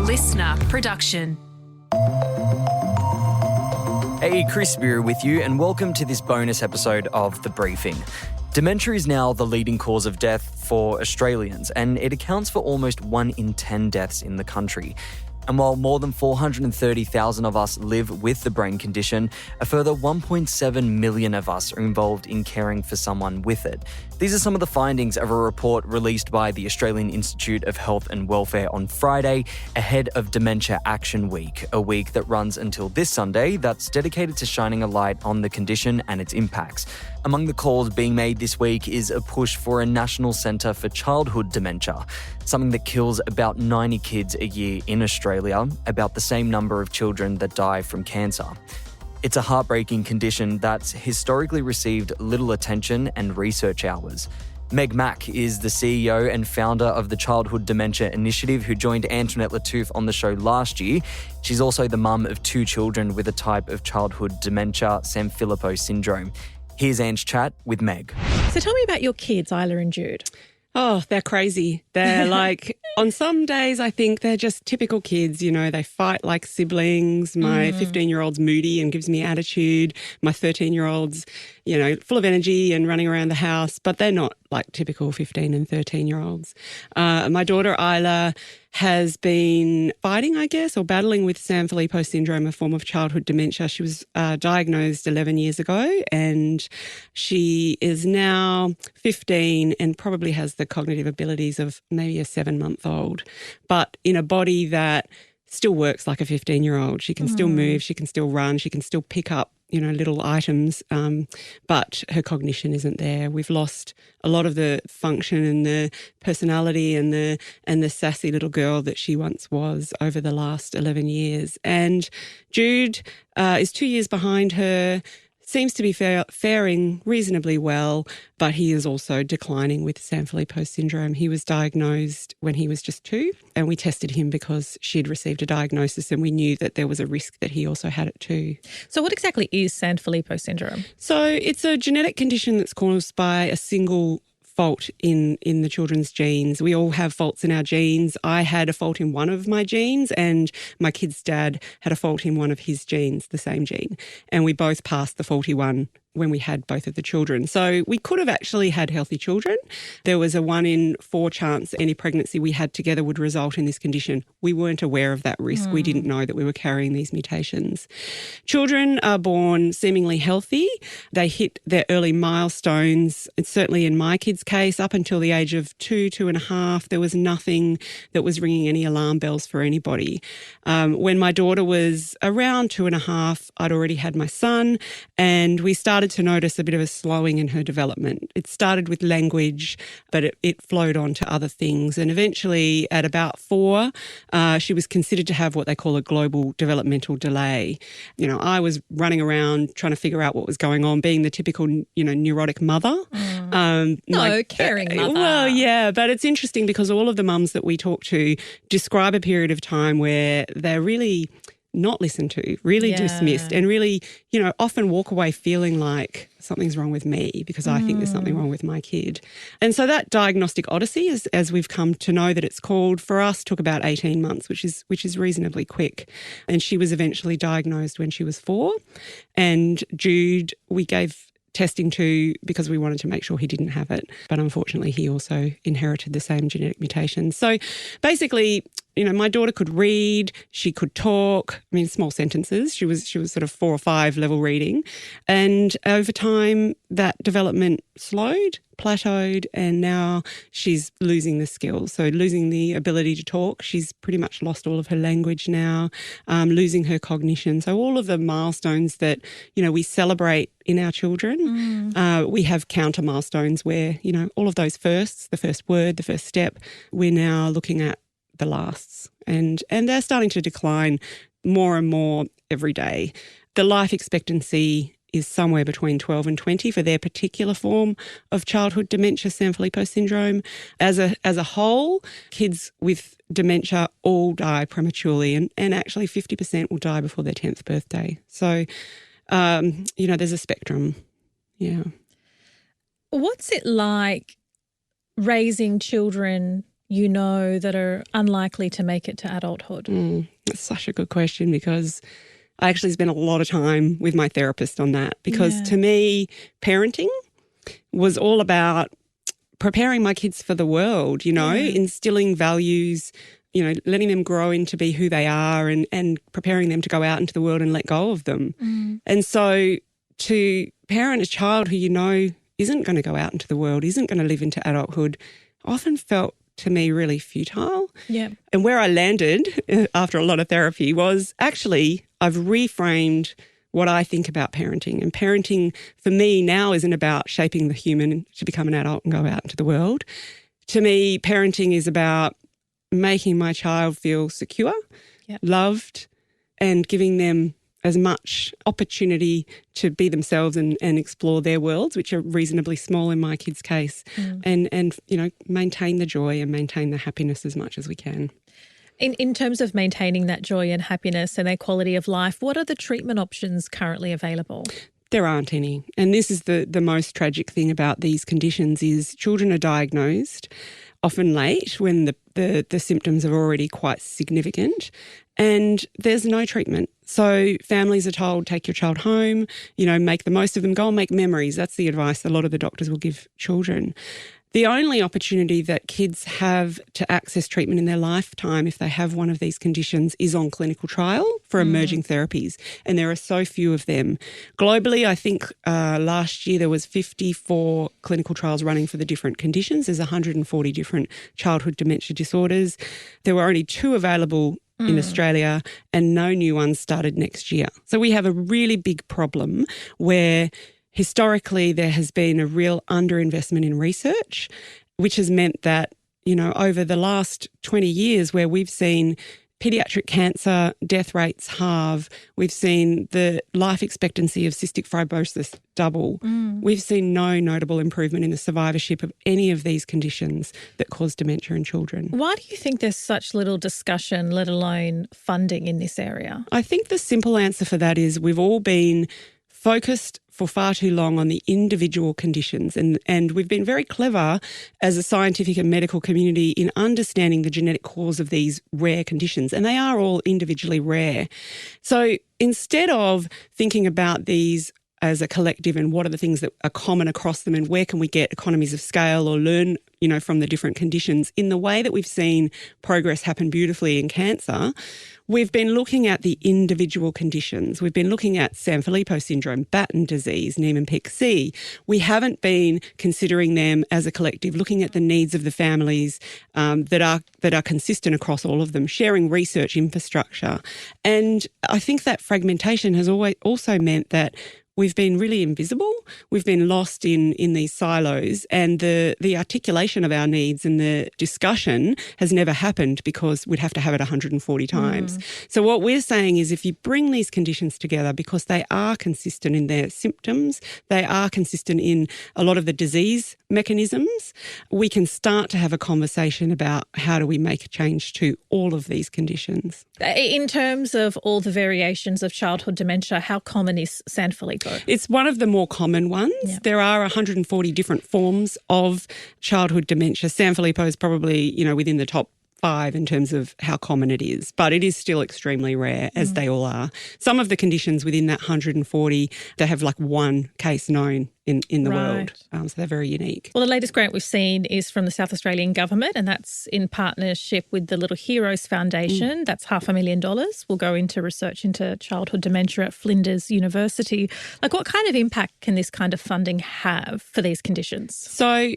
listener production. Hey, Chris Spear with you, and welcome to this bonus episode of The Briefing. Dementia is now the leading cause of death for Australians, and it accounts for almost 1 in 10 deaths in the country. And while more than 430,000 of us live with the brain condition, a further 1.7 million of us are involved in caring for someone with it. These are some of the findings of a report released by the Australian Institute of Health and Welfare on Friday, ahead of Dementia Action Week, a week that runs until this Sunday that's dedicated to shining a light on the condition and its impacts. Among the calls being made this week is a push for a national centre for childhood dementia, something that kills about 90 kids a year in Australia, about the same number of children that die from cancer. It's a heartbreaking condition that's historically received little attention and research hours. Meg Maack is the CEO and founder of the Childhood Dementia Initiative, who joined Antoinette Lattouf on the show last year. She's also the mum of 2 children with a type of childhood dementia, Sanfilippo syndrome. Here's Ange's chat with Meg. So tell me about your kids, Isla and Jude. Oh, they're crazy. They're like, on some days I think they're just typical kids, you know, they fight like siblings. My 15-year-old's moody and gives me attitude. My 13-year-old's, you know, full of energy and running around the house, but they're not like typical 15 and 13-year-olds. My daughter Isla has been fighting, I guess, or battling with Sanfilippo syndrome, a form of childhood dementia. She was diagnosed 11 years ago, and she is now 15 and probably has the cognitive abilities of maybe a 7-month-old, but in a body that still works like a 15-year-old. She can still move, she can still run, she can still pick up, you know, little items, but her cognition isn't there. We've lost a lot of the function and the personality and the sassy little girl that she once was over the last 11 years. And Jude is 2 years behind her, seems to be faring reasonably well, but he is also declining with Sanfilippo syndrome. He was diagnosed when he was just 2, and we tested him because she'd received a diagnosis and we knew that there was a risk that he also had it too. So what exactly is Sanfilippo syndrome? So it's a genetic condition that's caused by a single fault in the children's genes. We all have faults in our genes. I had a fault in one of my genes, and my kid's dad had a fault in one of his genes, the same gene. And we both passed the faulty one when we had both of the children. So we could have actually had healthy children. There was a 1 in 4 chance any pregnancy we had together would result in this condition. We weren't aware of that risk. We didn't know that we were carrying these mutations. Children are born seemingly healthy. They hit their early milestones. It's certainly in my kid's case, up until the age of 2.5, there was nothing that was ringing any alarm bells for anybody. When my daughter was around 2.5, I'd already had my son, and we started to notice a bit of a slowing in her development. It started with language, but it flowed on to other things. And eventually at about 4, she was considered to have what they call a global developmental delay. You know, I was running around trying to figure out what was going on, being the typical, you know, neurotic mother. Caring mother. Well, yeah, but it's interesting because all of the mums that we talk to describe a period of time where they're really not listened to, really dismissed, and really, you know, often walk away feeling like something's wrong with me because I think there's something wrong with my kid. And so that diagnostic odyssey, as we've come to know that it's called, for us took about 18 months, which is reasonably quick. And she was eventually diagnosed when she was 4. And Jude, we gave testing to because we wanted to make sure he didn't have it. But unfortunately, he also inherited the same genetic mutations. So basically, you know, my daughter could read, she could talk, I mean, small sentences. She was sort of 4 or 5 level reading. And over time, that development slowed, plateaued, and now she's losing the skills. So losing the ability to talk. She's pretty much lost all of her language now, losing her cognition. So all of the milestones that, you know, we celebrate in our children, we have counter milestones where, you know, all of those firsts, the first word, the first step, we're now looking at the lasts. And they're starting to decline more and more every day. The life expectancy is somewhere between 12 and 20 for their particular form of childhood dementia, Sanfilippo syndrome. As a whole, kids with dementia all die prematurely, and actually 50% will die before their 10th birthday. So, you know, there's a spectrum. Yeah. What's it like raising children you know that are unlikely to make it to adulthood? That's such a good question, because I actually spent a lot of time with my therapist on that, because to me, parenting was all about preparing my kids for the world, instilling values, letting them grow into be who they are, and preparing them to go out into the world and let go of them. And so to parent a child who isn't going to go out into the world, isn't going to live into adulthood, often felt to me really futile. Yeah. And where I landed after a lot of therapy was actually I've reframed what I think about parenting. And parenting for me now isn't about shaping the human to become an adult and go out into the world. To me, parenting is about making my child feel secure, loved, and giving them as much opportunity to be themselves and explore their worlds, which are reasonably small in my kids' case, and maintain the joy and maintain the happiness as much as we can. In terms of maintaining that joy and happiness and their quality of life, what are the treatment options currently available? There aren't any. And this is the most tragic thing about these conditions is children are diagnosed often late when the symptoms are already quite significant, and there's no treatment. So families are told, take your child home, make the most of them, go and make memories. That's the advice a lot of the doctors will give children. The only opportunity that kids have to access treatment in their lifetime, if they have one of these conditions, is on clinical trial for emerging therapies. And there are so few of them. Globally, I think last year there was 54 clinical trials running for the different conditions. There's 140 different childhood dementia disorders. There were only 2 available in Australia, and no new ones started next year. So we have a really big problem where historically there has been a real underinvestment in research, which has meant that, over the last 20 years where we've seen paediatric cancer death rates halve, we've seen the life expectancy of cystic fibrosis double. We've seen no notable improvement in the survivorship of any of these conditions that cause dementia in children. Why do you think there's such little discussion, let alone funding in this area? I think the simple answer for that is we've all been focused for far too long on the individual conditions. And we've been very clever as a scientific and medical community in understanding the genetic cause of these rare conditions. And they are all individually rare. So instead of thinking about these as a collective and what are the things that are common across them and where can we get economies of scale or learn, from the different conditions, in the way that we've seen progress happen beautifully in cancer, we've been looking at the individual conditions. We've been looking at Sanfilippo syndrome, Batten disease, Niemann-Pick C. We haven't been considering them as a collective, looking at the needs of the families that are consistent across all of them, sharing research infrastructure. And I think that fragmentation has always also meant that we've been really invisible. We've been lost in these silos, and the articulation of our needs and the discussion has never happened because we'd have to have it 140 times. So what we're saying is if you bring these conditions together, because they are consistent in their symptoms, they are consistent in a lot of the disease mechanisms, we can start to have a conversation about how do we make a change to all of these conditions. In terms of all the variations of childhood dementia, how common is Sanfilippo? It's one of the more common ones. Yep. There are 140 different forms of childhood dementia. Sanfilippo is probably, within the top 5 in terms of how common it is, but it is still extremely rare, as they all are. Some of the conditions within that 140, they have like one case known in the world. So they're very unique. Well, the latest grant we've seen is from the South Australian government, and that's in partnership with the Little Heroes Foundation. That's $500,000 will go into research into childhood dementia at Flinders University. Like, what kind of impact can this kind of funding have for these conditions? So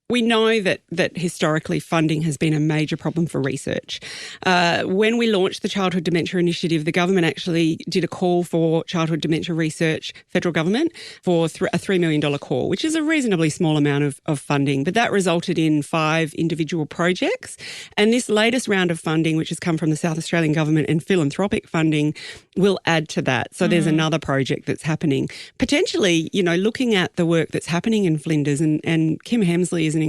we know that historically funding has been a major problem for research. When we launched the Childhood Dementia Initiative, the government actually did a call for childhood dementia research, federal government, for a $3 million call, which is a reasonably small amount of funding. But that resulted in 5 individual projects. And this latest round of funding, which has come from the South Australian government and philanthropic funding, will add to that. So there's another project that's happening. Potentially, looking at the work that's happening in Flinders, and Kim Hemsley is an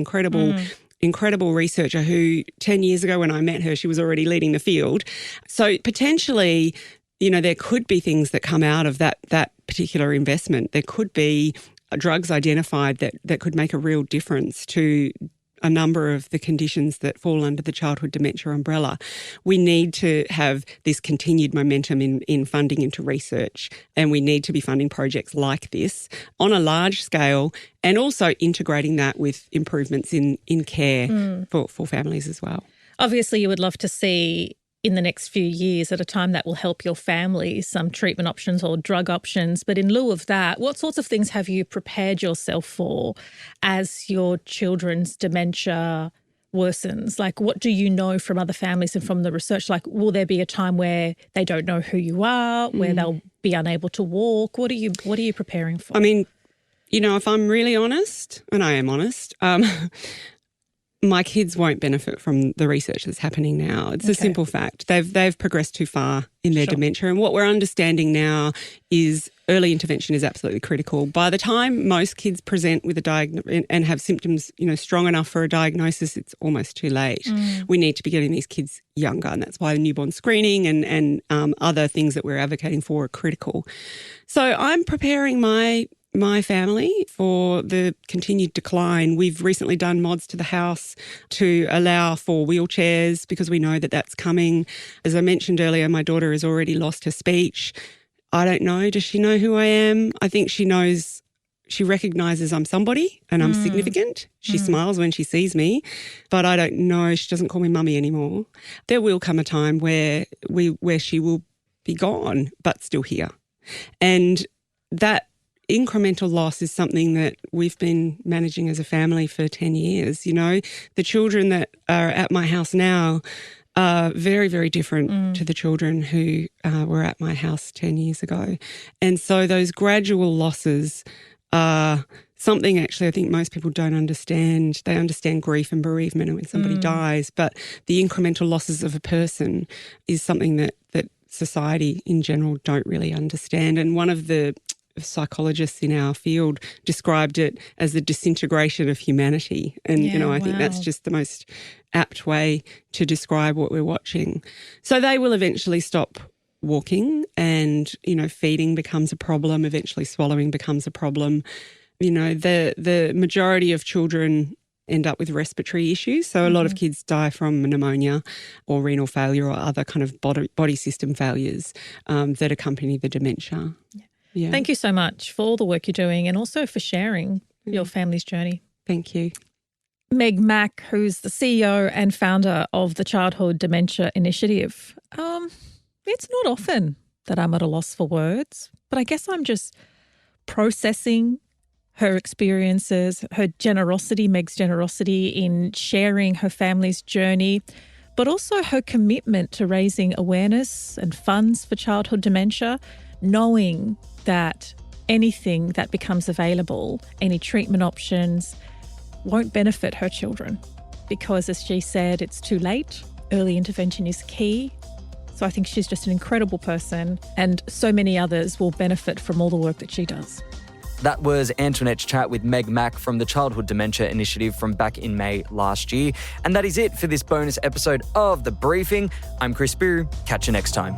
incredible researcher who 10 years ago when I met her, she was already leading the field. So potentially, there could be things that come out of that particular investment. There could be drugs identified that could make a real difference to a number of the conditions that fall under the childhood dementia umbrella. We need to have this continued momentum in funding into research, and we need to be funding projects like this on a large scale, and also integrating that with improvements in care for families as well. Obviously, you would love to see in the next few years, at a time that will help your family, some treatment options or drug options. But in lieu of that, what sorts of things have you prepared yourself for as your children's dementia worsens? Like, what do you know from other families and from the research? Like, will there be a time where they don't know who you are, where they'll be unable to walk? What are you preparing for? I mean, if I'm really honest, and I am honest, my kids won't benefit from the research that's happening now. It's a simple fact. They've progressed too far in their dementia. And what we're understanding now is early intervention is absolutely critical. By the time most kids present with and have symptoms, strong enough for a diagnosis, it's almost too late. We need to be getting these kids younger, and that's why newborn screening and other things that we're advocating for are critical. So I'm preparing my family for the continued decline. We've recently done mods to the house to allow for wheelchairs because we know that that's coming. As I mentioned earlier, my daughter has already lost her speech. I don't know. Does she know who I am? I think she knows, she recognises I'm somebody and I'm significant. She smiles when she sees me, but I don't know. She doesn't call me mummy anymore. There will come a time where she will be gone, but still here. And that incremental loss is something that we've been managing as a family for 10 years. The children that are at my house now are very, very different to the children who were at my house 10 years ago. And so those gradual losses are something actually I think most people don't understand. They understand grief and bereavement and when somebody dies, but the incremental losses of a person is something that society in general don't really understand. And one of the psychologists in our field described it as the disintegration of humanity. And, I think that's just the most apt way to describe what we're watching. So they will eventually stop walking and, feeding becomes a problem. Eventually swallowing becomes a problem. The majority of children end up with respiratory issues. So a lot of kids die from pneumonia or renal failure or other kind of body system failures that accompany the dementia. Yeah. Thank you so much for all the work you're doing and also for sharing your family's journey. Thank you. Meg Maack, who's the CEO and founder of the Childhood Dementia Initiative. It's not often that I'm at a loss for words, but I guess I'm just processing her experiences, her generosity, Meg's generosity in sharing her family's journey, but also her commitment to raising awareness and funds for childhood dementia, knowing that anything that becomes available, any treatment options, won't benefit her children because, as she said, it's too late. Early intervention is key. So I think she's just an incredible person, and so many others will benefit from all the work that she does. That was Antoinette's chat with Meg Maack from the Childhood Dementia Initiative from back in May last year. And that is it for this bonus episode of The Briefing. I'm Chris Beru. Catch you next time.